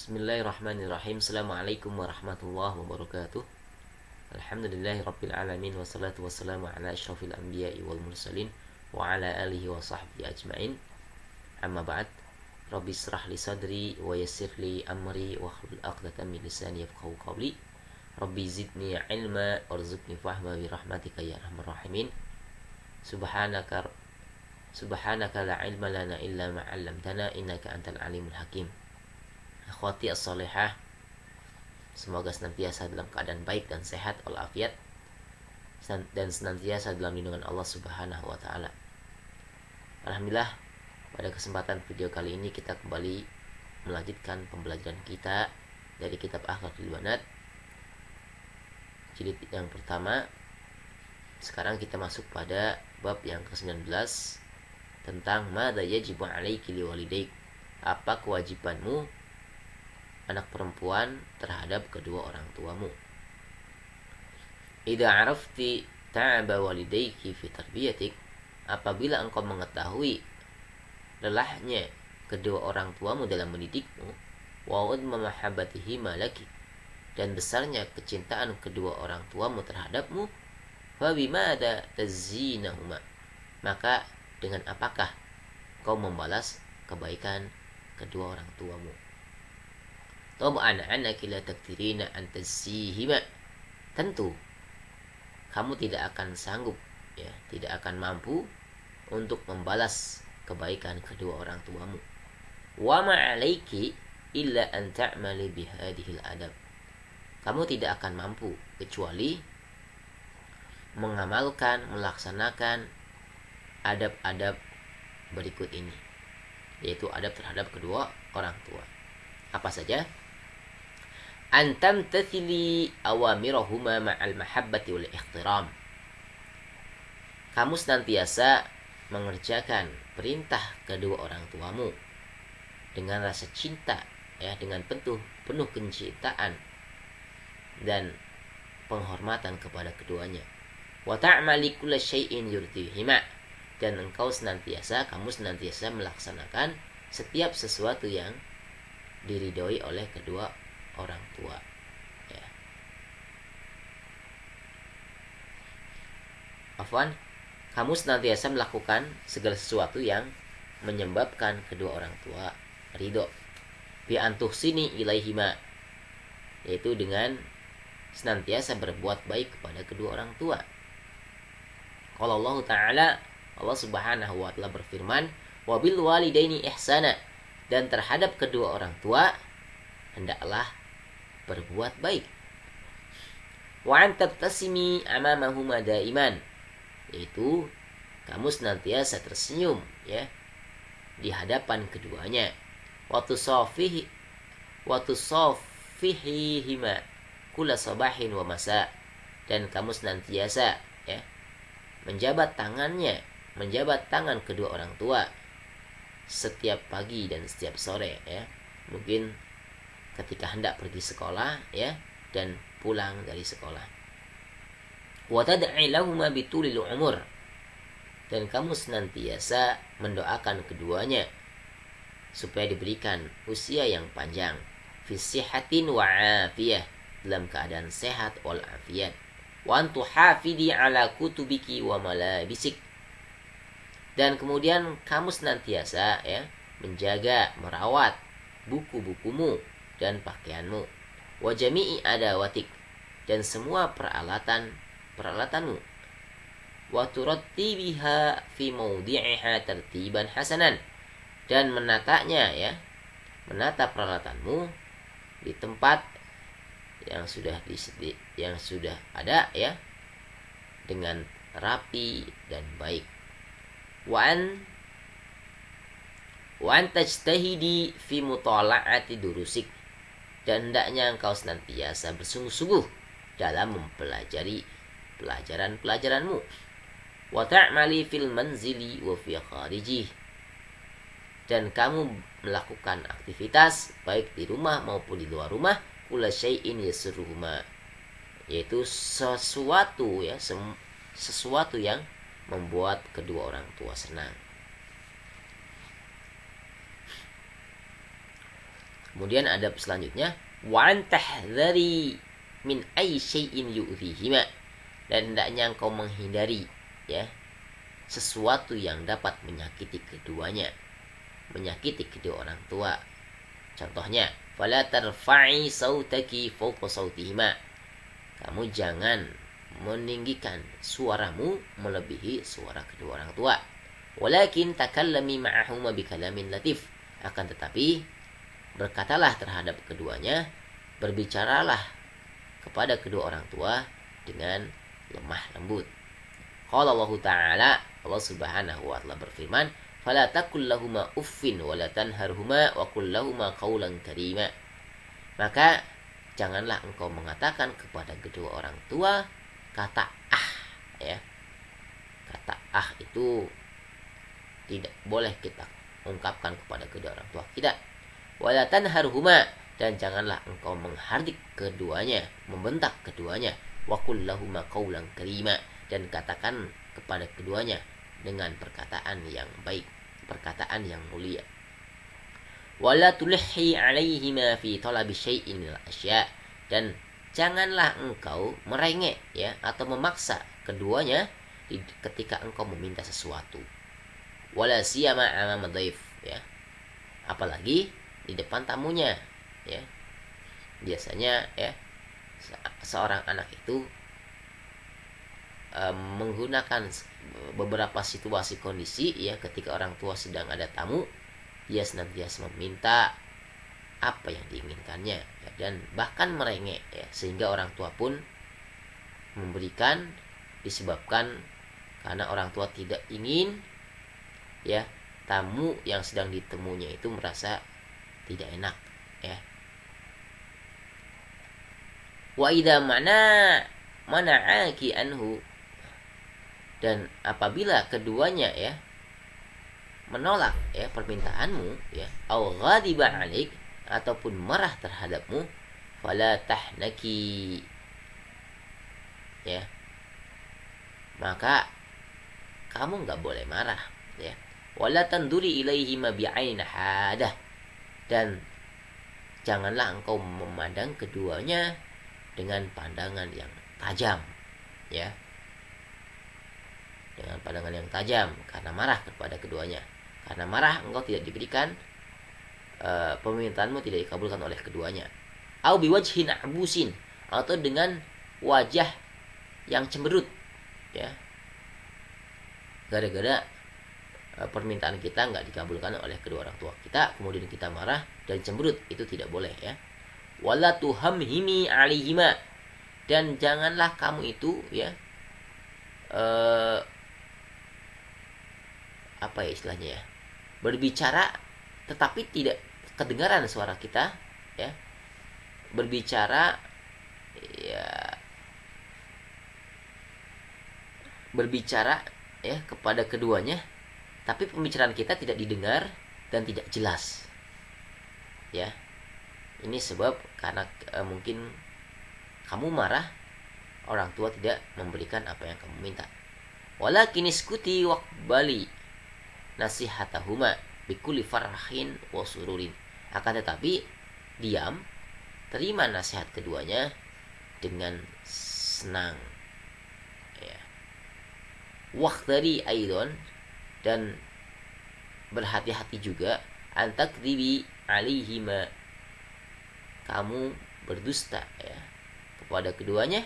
Bismillahirrahmanirrahim. Assalamualaikum warahmatullahi wabarakatuh. Alhamdulillahi rabbil alamin. Wassalatu wassalamu ala asyrafil anbiya'i wal mursalin wa ala alihi wa sahbihi ajma'in. Amma ba'd. Rabbi israh li sadri wa yassir li amri wa hlul 'uqdatam min lisani yafqahu qawli. Rabbi zidni ilma warzuqni fahma bi rahmatika ya arhamar rahimin. Subhanaka la ilma lana illa ma 'allamtana innaka antal alimul hakim. Akhwati as-salihah, semoga senantiasa dalam keadaan baik dan sehat walafiat dan senantiasa dalam lindungan Allah Subhanahu wa taala. Alhamdulillah, pada kesempatan video kali ini kita kembali melanjutkan pembelajaran kita dari kitab Akhlaqul Banat jilid yang pertama. Sekarang kita masuk pada bab yang ke-19 tentang madza yajibu 'alaiki liwalidayk. Apa kewajibanmu anak perempuan terhadap kedua orang tuamu. Idza 'arafti ta'aba walidayki fi tarbiyatik, apabila engkau mengetahui lelahnya kedua orang tuamu dalam mendidikmu, wa udma mahabbatihima laki, dan besarnya kecintaan kedua orang tuamu terhadapmu, fa bimada tazinahuma, maka dengan apakah kau membalas kebaikan kedua orang tuamu. Tab'an annaki la takdirina an tazihima, tentu kamu tidak akan sanggup, ya, tidak akan mampu untuk membalas kebaikan kedua orang tuamu. Wa ma 'alaiki illa an ta'mali bihadhil adab, kamu tidak akan mampu kecuali mengamalkan, melaksanakan adab-adab berikut ini, yaitu adab terhadap kedua orang tua. Apa saja? Antam tathili awamirahuma ma'al mahabbati wal ihtiram, kamu senantiasa mengerjakan perintah kedua orang tuamu dengan rasa cinta, ya, dengan penuh kecintaan dan penghormatan kepada keduanya. Wa ta'mali kulla syai'in yurdihima, dan kamu senantiasa melaksanakan setiap sesuatu yang diridhoi oleh kedua orang tua, ya. Afwan, kamu senantiasa melakukan segala sesuatu yang menyebabkan kedua orang tua ridho. Bi antuhsini ilaihima, yaitu dengan senantiasa berbuat baik kepada kedua orang tua. Qala Allah Ta'ala, Allah Subhanahu wa taala berfirman, wa bil walidaini ihsana, dan terhadap kedua orang tua hendaklah berbuat baik. Wa an tabtasimi amamahuma daiman, yaitu kamu senantiasa tersenyum, ya, di hadapan keduanya. Wa tusafihihima kulla sabahin wa masa, dan kamu senantiasa, ya, menjabat tangan kedua orang tua setiap pagi dan setiap sore, ya. Mungkin ketika hendak pergi sekolah, ya, dan pulang dari sekolah. Wa tad'i lahuma bitulil umur, dan kamu senantiasa mendoakan keduanya supaya diberikan usia yang panjang. Fi sihatin wa afiyah, dalam keadaan sehat wal afiyat. Wa antu hafidi ala kutubiki wa malabisik, dan kemudian kamu senantiasa, ya, menjaga, merawat buku-bukumu dan pakaianmu. Wa jami'i adawatik, dan semua peralatanmu. Wa turattibiha fi mawdi'iha tartiban hasanan, dan menatanya, ya, menata peralatanmu di tempat yang sudah ada, ya, dengan rapi dan baik. Wa an tajtahidi fi mutala'ati durusik, dan hendaknya engkau senantiasa bersungguh-sungguh dalam mempelajari pelajaran-pelajaranmu. Wa ta'mali fil manzili wa fi kharijih, dan kamu melakukan aktivitas baik di rumah maupun di luar rumah. Kulla syai'in yasurruhuma, yaitu sesuatu yang membuat kedua orang tua senang. Kemudian adab selanjutnya, wa antahdhari min ay syai'in yu'dhihima, dan hendaknya engkau menghindari ya sesuatu yang dapat menyakiti keduanya, menyakiti kedua orang tua. Contohnya, fala tarfa'i sautaki fawqa sautihima, kamu jangan meninggikan suaramu melebihi suara kedua orang tua. Walakin takallami ma'ahuma bikalamin latif, akan tetapi berkatalah terhadap keduanya, berbicaralah kepada kedua orang tua dengan lemah lembut. Qala Allah Ta'ala, Allah Subhanahu wa Ta'ala berfirman, fala taqul lahuma uffin wa la tanharhuma wa qul lahuma qawlan karima. Maka janganlah engkau mengatakan kepada kedua orang tua kata ah, ya. Kata ah itu tidak boleh kita ungkapkan kepada kedua orang tua kita. Wala tanharhuma, dan janganlah engkau menghardik keduanya, membentak keduanya. Wa qul lahuma qawlan karima, dan katakan kepada keduanya dengan perkataan yang baik, perkataan yang mulia. Wala tulhi alaihima fi talabi syai'in minal asya, dan janganlah engkau merengek ya atau memaksa keduanya ketika engkau meminta sesuatu. Wala siyama amama dhaif, ya. Apalagi di depan tamunya, ya. Biasanya ya seorang anak itu menggunakan beberapa situasi kondisi ya ketika orang tua sedang ada tamu, dia senantiasa meminta apa yang diinginkannya ya, dan bahkan merengek ya, sehingga orang tua pun memberikan disebabkan karena orang tua tidak ingin ya tamu yang sedang ditemunya itu merasa tidak enak ya. Wa idza mana'aki anhu, dan apabila keduanya ya menolak ya permintaanmu ya, au ghadiba 'alaik, ataupun marah terhadapmu, fala tahnaki ya, maka kamu nggak boleh marah ya. Wala tanduri ilaihi ma bi'ain hadah, dan janganlah engkau memandang keduanya dengan pandangan yang tajam ya, dengan pandangan yang tajam karena marah kepada keduanya. Karena marah engkau tidak diberikan, permintaanmu tidak dikabulkan oleh keduanya. Au biwajhin abusin, atau dengan wajah yang cemberut ya, gara-gara permintaan kita nggak dikabulkan oleh kedua orang tua kita, kemudian kita marah dan cemberut, itu tidak boleh ya. Wala tuhamhimi alaihima, dan janganlah kamu itu ya apa ya istilahnya ya, berbicara tetapi tidak kedengaran suara kita ya, berbicara ya kepada keduanya, tapi pembicaraan kita tidak didengar dan tidak jelas ya. Ini sebab karena mungkin kamu marah, orang tua tidak memberikan apa yang kamu minta. Walakin iskuti waqbali nasihatahuma bikulli farhin wa sururin, akan tetapi diam, terima nasihat keduanya dengan senang ya. Waqdari aidon, dan berhati-hati juga, antakdzibi alaihima, kamu berdusta ya kepada keduanya,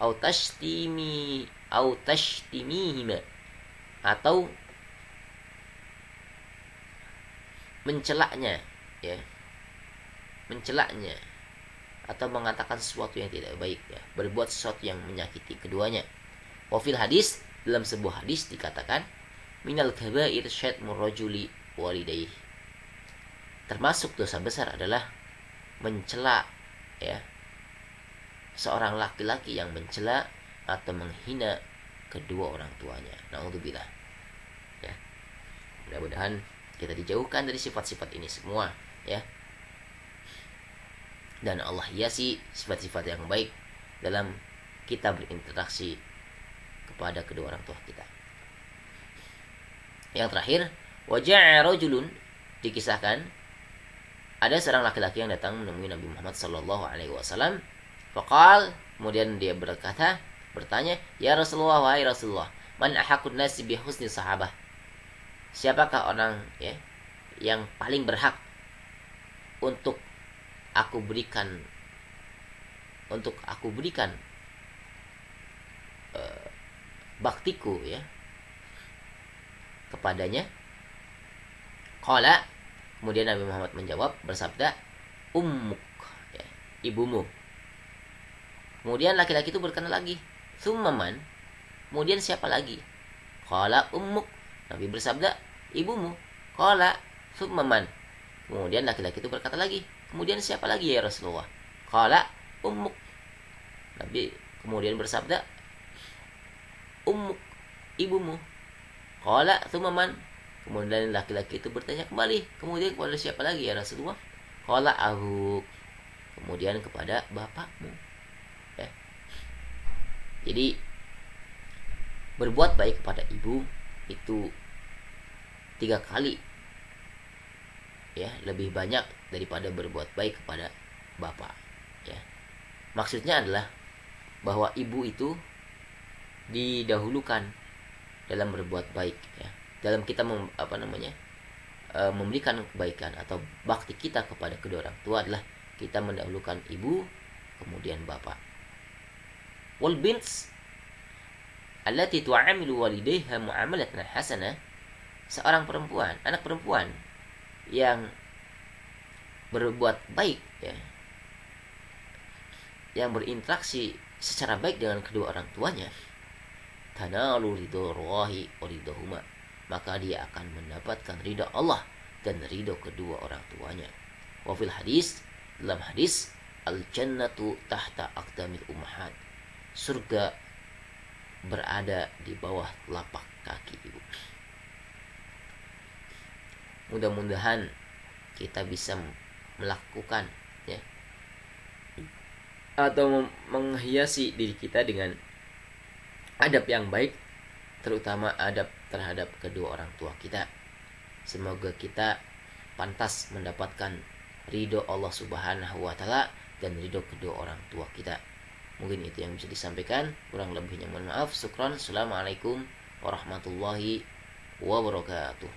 au tashtimihima, atau mencelaknya ya, mencelaknya atau mengatakan sesuatu yang tidak baik ya, berbuat sesuatu yang menyakiti keduanya. Wa fil hadis, dalam sebuah hadis dikatakan, minal kabair syatmur rajuli walidayhi, termasuk dosa besar adalah mencela ya, seorang laki-laki yang mencela atau menghina kedua orang tuanya. Naudzubillah ya. Mudah-mudahan kita dijauhkan dari sifat-sifat ini semua ya, dan Allah hiasi sifat-sifat yang baik dalam kita berinteraksi kepada kedua orang tua kita. Yang terakhir, waja'a rajulun, dikisahkan ada seorang laki-laki yang datang menemui Nabi Muhammad sallallahu alaihi wasallam. Faqal, kemudian dia bertanya, "Ya Rasulullah, wahai Rasulullah, man ahakun nasi bi husni sahabah?" Siapakah orang yang paling berhak untuk aku berikan baktiku kepadanya? Qala, kemudian Nabi Muhammad menjawab bersabda, ummuk, ibumu. Kemudian laki-laki itu berkata lagi, summaman, kemudian siapa lagi? Qala ummuk, Nabi bersabda, ibumu. Qala summaman, kemudian laki-laki itu berkata lagi, kemudian siapa lagi ya Rasulullah? Qala ummuk, Nabi kemudian bersabda, ummuk, ibumu. Qala summaman, kemudian laki-laki itu bertanya kembali, kemudian kepada siapa lagi ya Rasulullah? Qala abuk, kemudian kepada bapakmu. Jadi berbuat baik kepada ibu itu 3 kali lebih banyak daripada berbuat baik kepada bapak. Maksudnya adalah bahwa ibu itu didahulukan dalam berbuat baik, dalam kita memberikan kebaikan atau bakti kita kepada kedua orang tua adalah kita mendahulukan ibu kemudian bapak. Wal bints allati tu'amilu walidayha mu'amalatan hasanah, seorang perempuan, anak perempuan yang berbuat baik, yang berinteraksi secara baik dengan kedua orang tuanya, tanalu ridwallahi wa ridahuma, maka dia akan mendapatkan ridha Allah dan ridha kedua orang tuanya. Wa fil hadis, dalam hadis, al jannatu tahta aqdamil ummahat, surga berada di bawah telapak kaki ibu. Mudah-mudahan kita bisa melakukan atau menghiasi diri kita dengan adab yang baik, terutama adab terhadap kedua orang tua kita. Semoga kita pantas mendapatkan ridho Allah Subhanahu wa taala dan ridho kedua orang tua kita. Mungkin itu yang bisa disampaikan, kurang lebihnya mohon maaf. Syukran. Assalamualaikum warahmatullahi wabarakatuh.